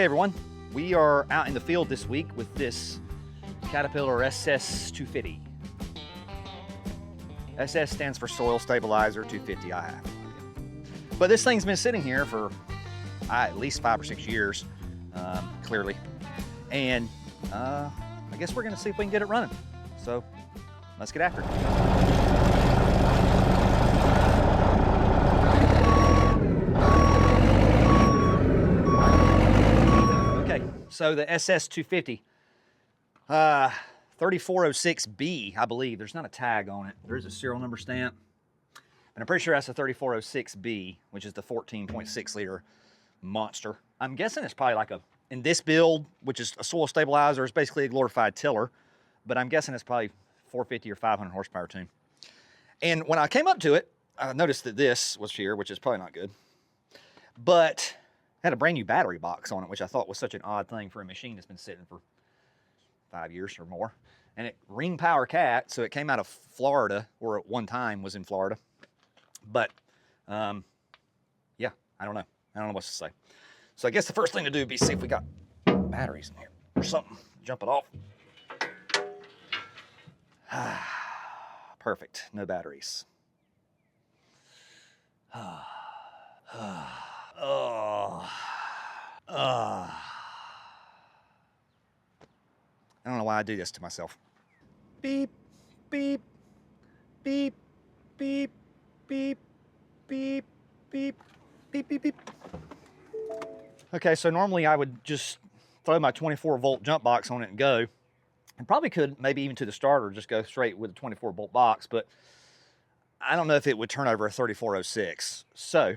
Hey everyone, we are out in the field this week with this Caterpillar SS250. SS stands for Soil Stabilizer 250. I have. But this thing's been sitting here for at least 5 or 6 years, clearly. And I guess we're gonna see if we can get it running. So let's get after it. So the SS250, 3406B, I believe. There's not a tag on it. There's a serial number stamp. And I'm pretty sure that's a 3406B, which is the 14.6 liter monster. I'm guessing it's probably like in this build, which is a soil stabilizer, it's basically a glorified tiller, but I'm guessing it's probably 450 or 500 horsepower tune. And when I came up to it, I noticed that this was here, which is probably not good, but had a brand new battery box on it, which I thought was such an odd thing for a machine that's been sitting for 5 years or more. And it ring power cat, so it came out of Florida, or at one time was in Florida. But yeah, I don't know. I don't know what to say. So I guess the first thing to do would be see if we got batteries in here or something. Jump it off. Perfect. No batteries. I don't know why I do this to myself. Beep, beep, beep, beep, beep, beep, beep, beep, beep, beep. Okay, so normally I would just throw my 24-volt jump box on it and go. And probably could, maybe even to the starter, just go straight with a 24-volt box, but I don't know if it would turn over a 3406. So,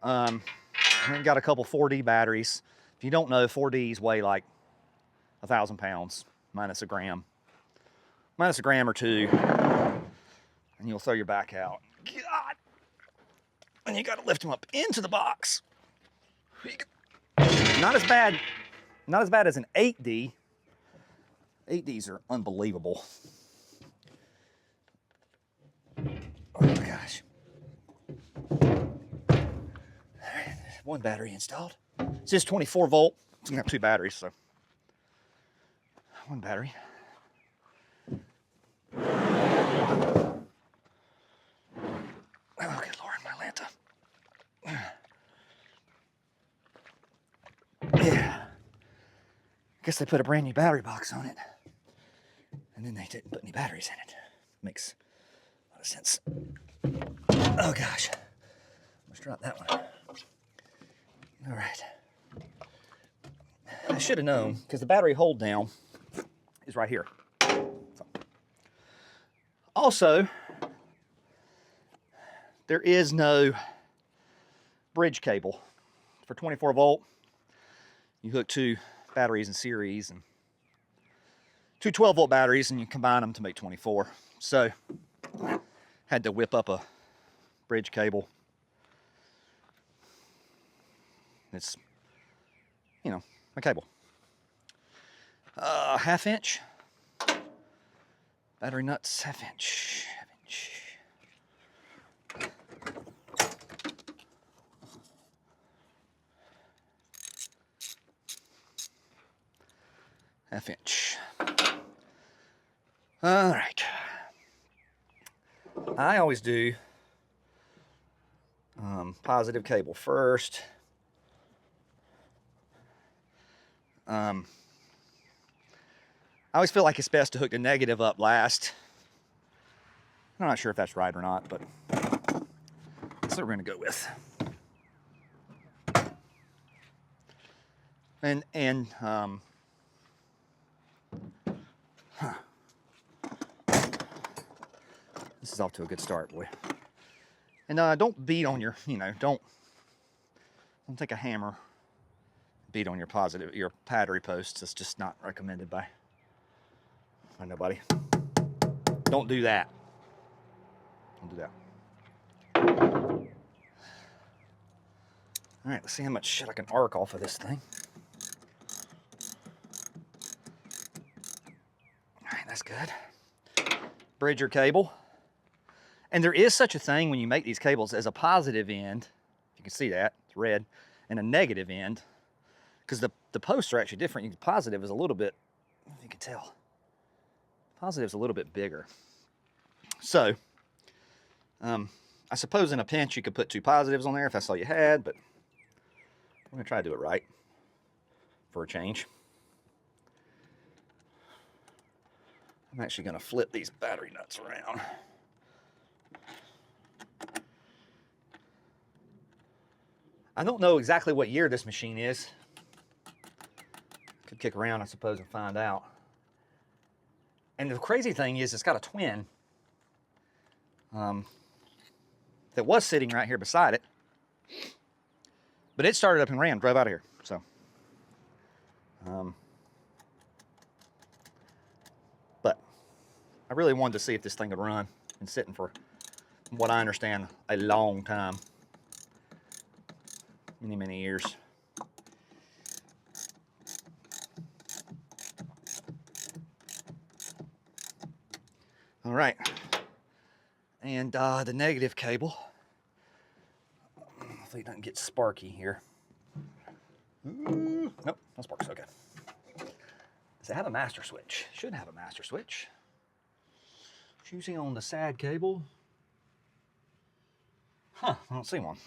I've got a couple 4D batteries. If you don't know, 4Ds weigh like 1,000 pounds, minus a gram or two, and you'll throw your back out. God! And you got to lift them up into the box. Not as bad as an 8D. 8Ds are unbelievable. Oh gosh. One battery installed. It's just 24 volt. It's gonna have 2 batteries, so one battery. Oh, good Lord, my Lanta. Yeah. Guess they put a brand new battery box on it, and then they didn't put any batteries in it. Makes a lot of sense. Oh gosh. Let's drop that one. All right. I should have known, because the battery hold down is right here. So. Also, there is no bridge cable. For 24 volt, you hook 2 batteries in series and 2 12-volt batteries, and you combine them to make 24. So, had to whip up a bridge cable. It's, you know, a cable. 1/2 inch. Battery nuts, 1/2 inch. 1/2 inch. All right. I always do positive cable first. I always feel like it's best to hook the negative up last. I'm not sure if that's right or not, but that's what we're going to go with. This is off to a good start, boy. And don't beat on your, don't take a hammer, beat on your battery posts. It's just not recommended by nobody. Don't do that. Don't do that. All right, let's see how much shit I can arc off of this thing. All right, that's good. Bridge your cable. And there is such a thing when you make these cables as a positive end. You can see that, it's red, and a negative end. because the posts are actually different. The positive is a little bit, if you can tell, positive is a little bit bigger. So, I suppose in a pinch you could put 2 positives on there if that's all you had, but I'm gonna try to do it right for a change. I'm actually gonna flip these battery nuts around. I don't know exactly what year this machine is. Could kick around, I suppose, and find out. And the crazy thing is, it's got a twin that was sitting right here beside it. But it started up and ran, drove out of here. So, but I really wanted to see if this thing would run. Been sitting for, from what I understand, a long time. Many, many years. All right. And the negative cable. Hopefully it doesn't get sparky here. Ooh, nope, no sparks, okay. Does it have a master switch? Should have a master switch. Choosing on the SAD cable. Huh, I don't see one.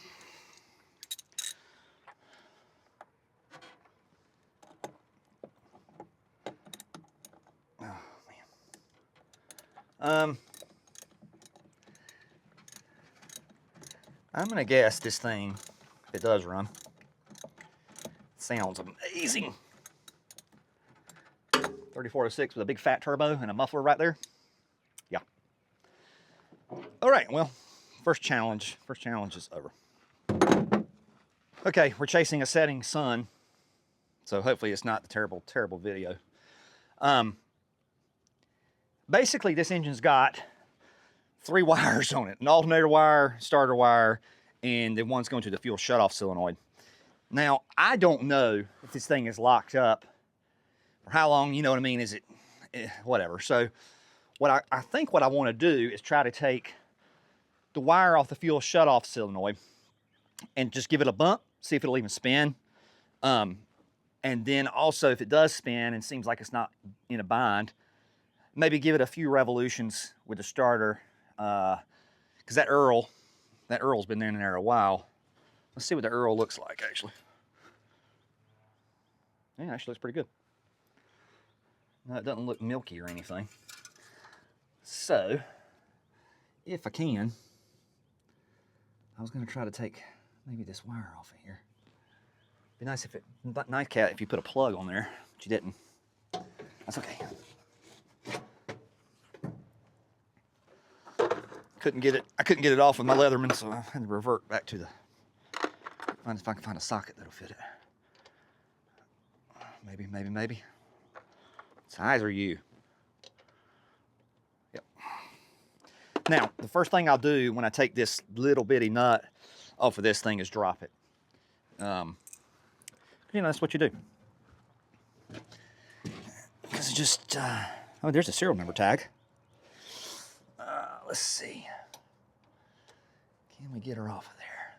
Oh, man. I'm gonna guess this thing, if it does run, sounds amazing. 3406 with a big fat turbo and a muffler right there. Yeah. All right, well, first challenge is over. Okay, we're chasing a setting sun, so hopefully it's not the terrible, terrible video. Basically, this engine's got 3 wires on it: an alternator wire, starter wire, and then one's going to the fuel shutoff solenoid. Now, I don't know if this thing is locked up or how long, you know what I mean, is it, whatever. So what I think what I want to do is try to take the wire off the fuel shutoff solenoid and just give it a bump, see if it'll even spin. And then also, if it does spin and seems like it's not in a bind, maybe give it a few revolutions with the starter, because that Earl's been in there a while. Let's see what the Earl looks like, actually. Yeah, actually looks pretty good. No, it doesn't look milky or anything. So, if I can, I was going to try to take maybe this wire off of here. Be nice if if you put a plug on there, but you didn't. That's okay. I couldn't get it off with my Leatherman, so I had to revert back to the, find if I can find a socket that'll fit it. Maybe. What size are you? Yep. Now, the first thing I'll do when I take this little bitty nut off of this thing is drop it. You know, that's what you do. Because it just, oh, there's a serial number tag. Let's see. Can we get her off of there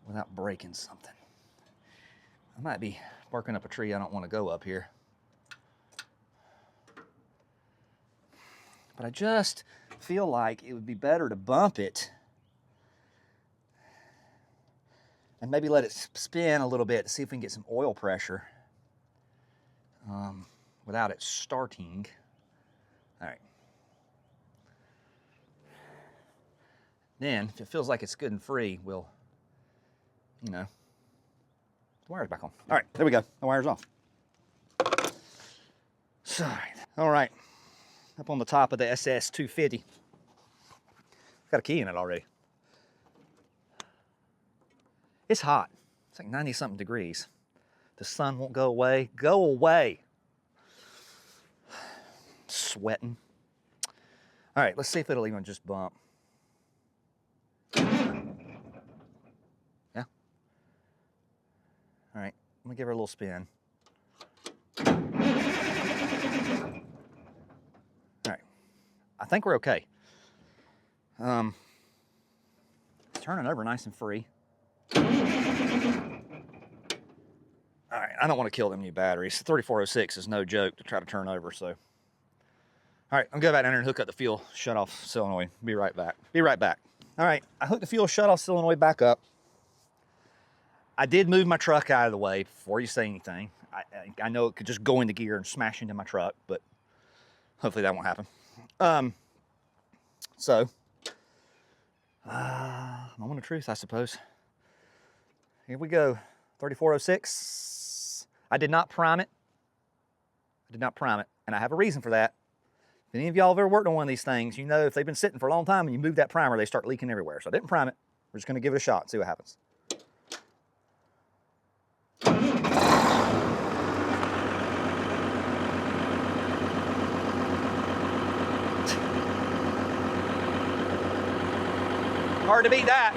without breaking something? I might be barking up a tree I don't want to go up here. But I just feel like it would be better to bump it and maybe let it spin a little bit to see if we can get some oil pressure without it starting. All right. Then, if it feels like it's good and free, we'll, you know, the wire's back on. All right, there we go. The wire's off. So, all right, up on the top of the SS250. Got a key in it already. It's hot. It's like 90-something degrees. The sun won't go away. Go away. Sweating. All right, let's see if it'll even just bump. Yeah. All right, I'm gonna give her a little spin. All right, I think we're okay. It's turning over nice and free. All All right, I don't want to kill them new batteries. The 3406 is no joke to try to turn over, so. All right, I'm going to go back down there and hook up the fuel shut-off solenoid. Be right back. Be right back. All right, I hooked the fuel shut-off solenoid back up. I did move my truck out of the way before you say anything. I know it could just go into gear and smash into my truck, but hopefully that won't happen. Moment of truth, I suppose. Here we go. 3406. I did not prime it. I did not prime it, and I have a reason for that. If any of y'all have ever worked on one of these things, you know if they've been sitting for a long time and you move that primer, they start leaking everywhere. So I didn't prime it. We're just going to give it a shot and see what happens. Hard to beat that.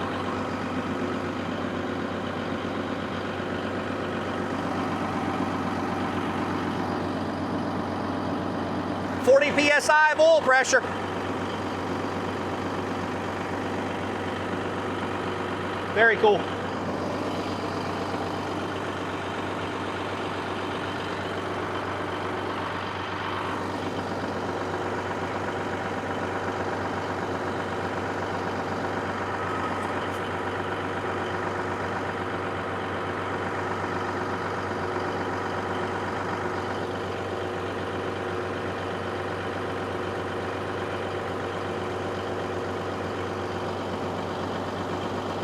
.40 psi of oil pressure. Very cool.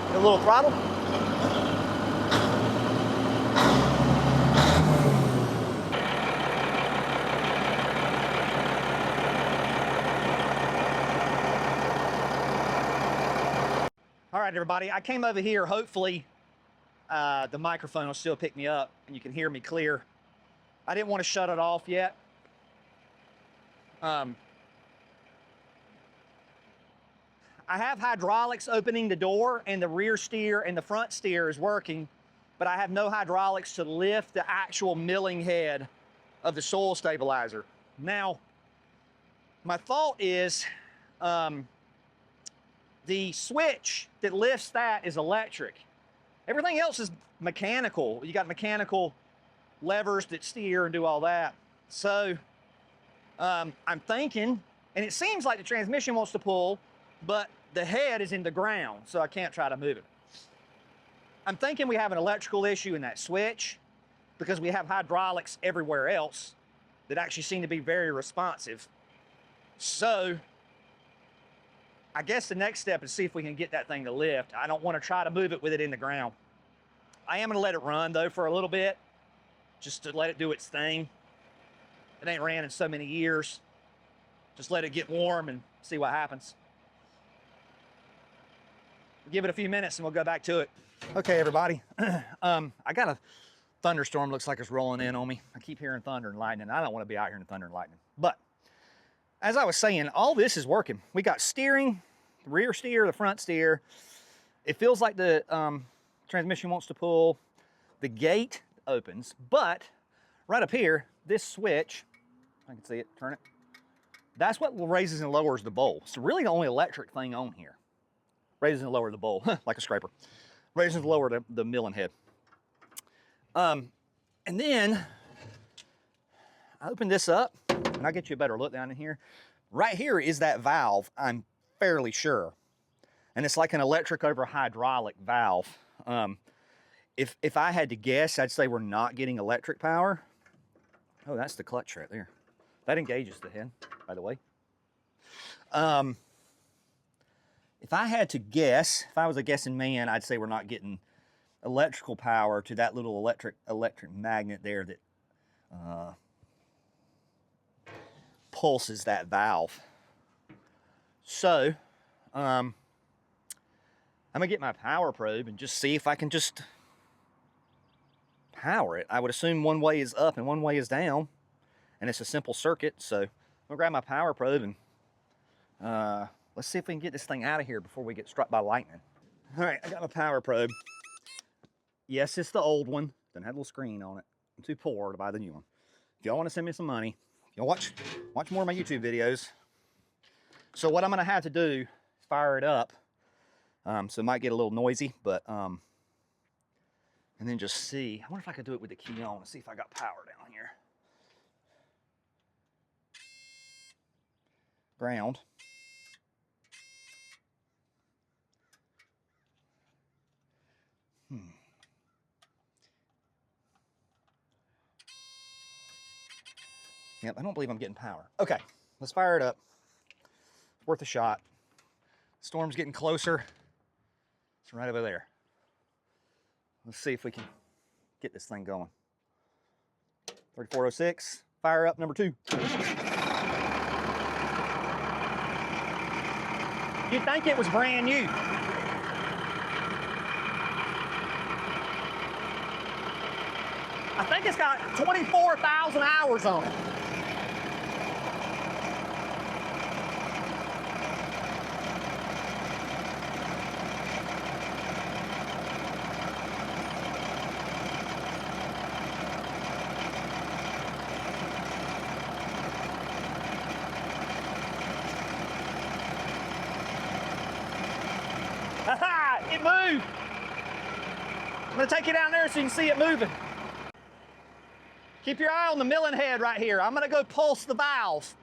A little throttle. All right, everybody, I came over here. Hopefully the microphone will still pick me up and you can hear me clear. I didn't want to shut it off yet. I have hydraulics opening the door, and the rear steer and the front steer is working, but I have no hydraulics to lift the actual milling head of the soil stabilizer. Now, my thought is the switch that lifts that is electric. Everything else is mechanical. You got mechanical levers that steer and do all that. So I'm thinking, and it seems like the transmission wants to pull, but the head is in the ground, so I can't try to move it. I'm thinking we have an electrical issue in that switch because we have hydraulics everywhere else that actually seem to be very responsive. So I guess the next step is see if we can get that thing to lift. I don't want to try to move it with it in the ground. I am going to let it run, though, for a little bit, just to let it do its thing. It ain't ran in so many years. Just let it get warm and see what happens. Give it a few minutes and we'll go back to it. Okay, everybody. I got a thunderstorm. Looks like it's rolling in on me. I keep hearing thunder and lightning. I don't want to be out here in thunder and lightning. But as I was saying, all this is working. We got steering, the rear steer, the front steer. It feels like the transmission wants to pull. The gate opens, but right up here, this switch, I can see it, turn it. That's what raises and lowers the bowl. It's really the only electric thing on here. Raises and lowers the bowl, like a scraper. Raises and lower the milling head. And then I open this up, and I'll get you a better look down in here. Right here is that valve, I'm fairly sure. And it's like an electric over hydraulic valve. If I had to guess, I'd say we're not getting electric power. Oh, that's the clutch right there. That engages the head, by the way. If I had to guess, if I was a guessing man, I'd say we're not getting electrical power to that little electric magnet there that pulses that valve. So, I'm gonna get my power probe and just see if I can just power it. I would assume one way is up and one way is down, and it's a simple circuit. So I'm gonna grab my power probe and let's see if we can get this thing out of here before we get struck by lightning. All right, I got my power probe. Yes, it's the old one. Doesn't have a little screen on it. I'm too poor to buy the new one. If y'all want to send me some money, y'all watch more of my YouTube videos. So what I'm gonna have to do is fire it up. So it might get a little noisy, but And then just see. I wonder if I could do it with the key on and see if I got power down here. Ground. Yep, I don't believe I'm getting power. Okay, let's fire it up. It's worth a shot. Storm's getting closer. It's right over there. Let's see if we can get this thing going. 3406, fire up number 2. You'd think it was brand new. I think it's got 24,000 hours on it. It moved. I'm gonna take you down there so you can see it moving. Keep your eye on the milling head right here. I'm gonna go pulse the valves.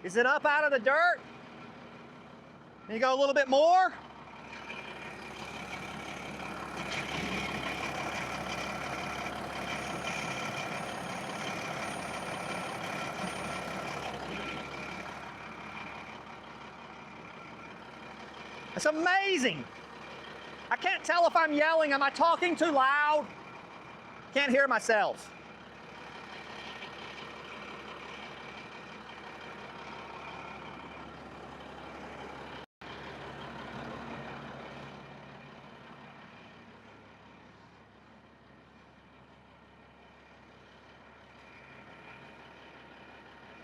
Is it up out of the dirt? Can you go a little bit more? It's amazing. I can't tell if I'm yelling. Am I talking too loud? Can't hear myself.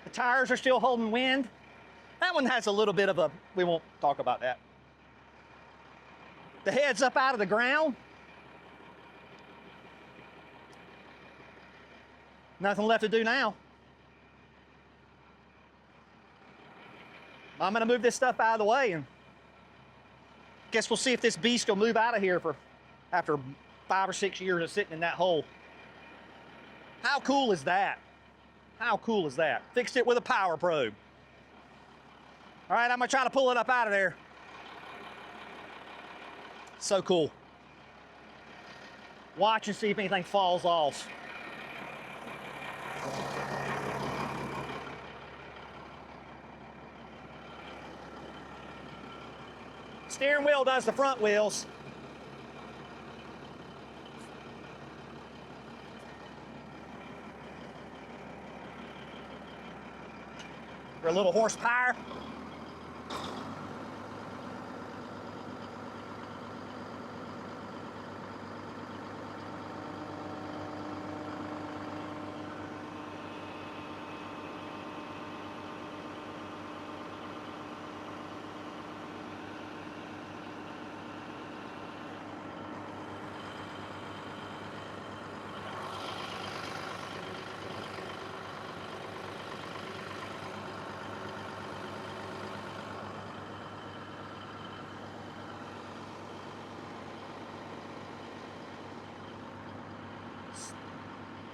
The tires are still holding wind. That one has a little bit of a, we won't talk about that. The head's up out of the ground. Nothing left to do now. I'm gonna move this stuff out of the way and guess we'll see if this beast will move out of here after 5 or 6 years of sitting in that hole. How cool is that? How cool is that? Fixed it with a power probe. All right, I'm gonna try to pull it up out of there. So cool. Watch and see if anything falls off. Steering wheel does the front wheels. For a little horsepower.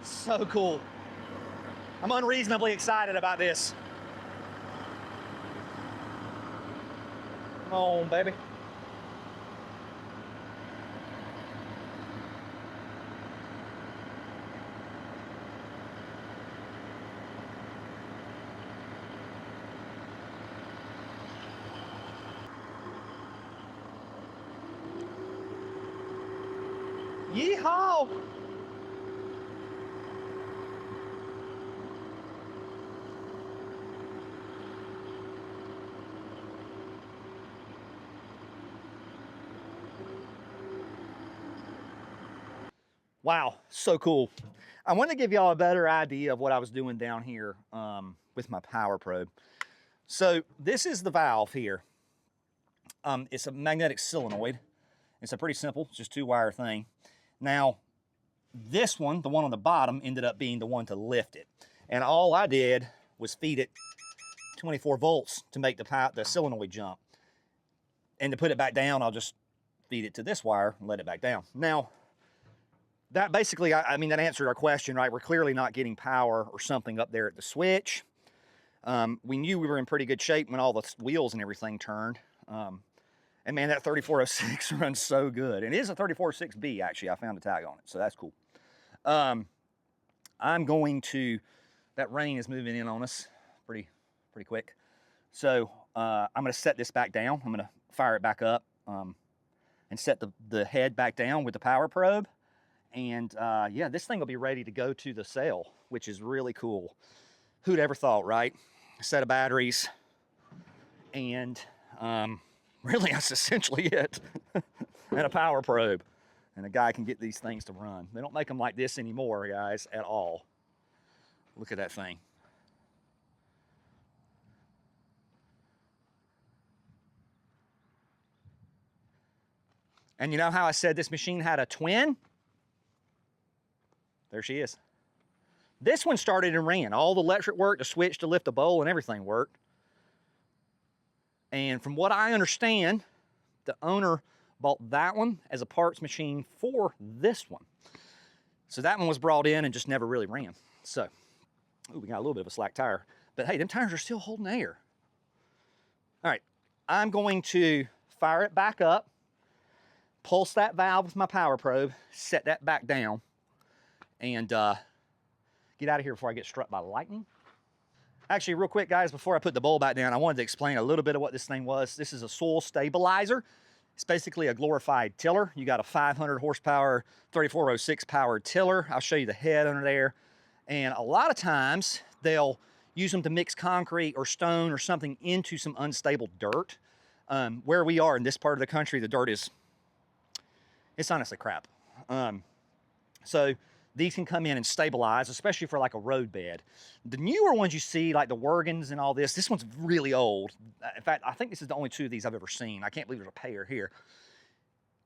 So cool. I'm unreasonably excited about this. Come on, baby. Yeehaw! Wow, so cool. I want to give y'all a better idea of what I was doing down here with my power probe. So this is the valve here. It's a magnetic solenoid. It's a pretty simple, just 2-wire thing. Now, this one, the one on the bottom, ended up being the one to lift it. And all I did was feed it 24 volts to make the solenoid jump. And to put it back down, I'll just feed it to this wire and let it back down. Now, that basically, I mean, that answered our question, right? We're clearly not getting power or something up there at the switch. We knew we were in pretty good shape when all the wheels and everything turned. And man, that 3406 runs so good. And it is a 3406B, actually. I found a tag on it, so that's cool. I'm going to, that rain is moving in on us pretty quick. So I'm going to set this back down. I'm going to fire it back up and set the head back down with the power probe. And yeah, this thing will be ready to go to the sale, which is really cool. Who'd ever thought, right? A set of batteries, and really that's essentially it. And a power probe. And a guy can get these things to run. They don't make them like this anymore, guys, at all. Look at that thing. And you know how I said this machine had a twin? There she is. This one started and ran. All the electric worked, the switch to lift the bowl and everything worked. And from what I understand, the owner bought that one as a parts machine for this one. So that one was brought in and just never really ran. So, ooh, we got a little bit of a slack tire. But hey, them tires are still holding air. All right, I'm going to fire it back up, pulse that valve with my power probe, set that back down, and get out of here before I get struck by lightning. Actually, real quick, guys, before I put the bowl back down, I wanted to explain a little bit of what this thing was. This is a soil stabilizer. It's basically a glorified tiller. You got a 500 horsepower, 3406 powered tiller. I'll show you the head under there. And a lot of times, they'll use them to mix concrete or stone or something into some unstable dirt. Where we are in this part of the country, the dirt is, it's honestly crap. So these can come in and stabilize, especially for like a road bed. The newer ones you see, like the Wergens and all this one's really old. In fact, I think this is the only two of these I've ever seen. I can't believe there's a pair here.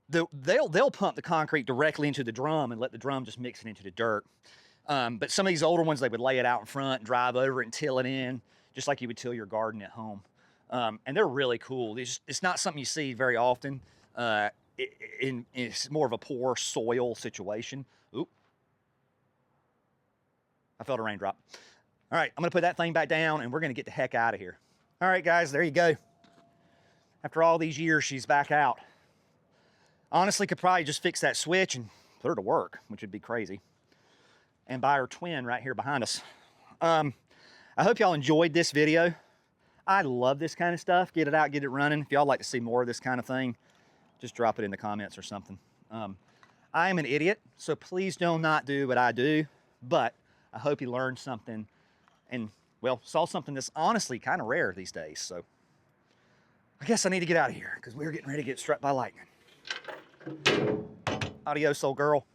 They'll pump the concrete directly into the drum and let the drum just mix it into the dirt. But some of these older ones, they would lay it out in front and drive over it and till it in, just like you would till your garden at home. And they're really cool. It's not something you see very often. It's more of a poor soil situation. Oop. I felt a raindrop. All right, I'm gonna put that thing back down and we're gonna get the heck out of here. All right, guys, there you go. After all these years, she's back out. Honestly, could probably just fix that switch and put her to work, which would be crazy. And buy her twin right here behind us. I hope y'all enjoyed this video. I love this kind of stuff. Get it out, get it running. If y'all like to see more of this kind of thing, just drop it in the comments or something. I am an idiot, so please do not do what I do, but I hope you learned something and, well, saw something that's honestly kind of rare these days. So I guess I need to get out of here because we're getting ready to get struck by lightning. Adios, old girl.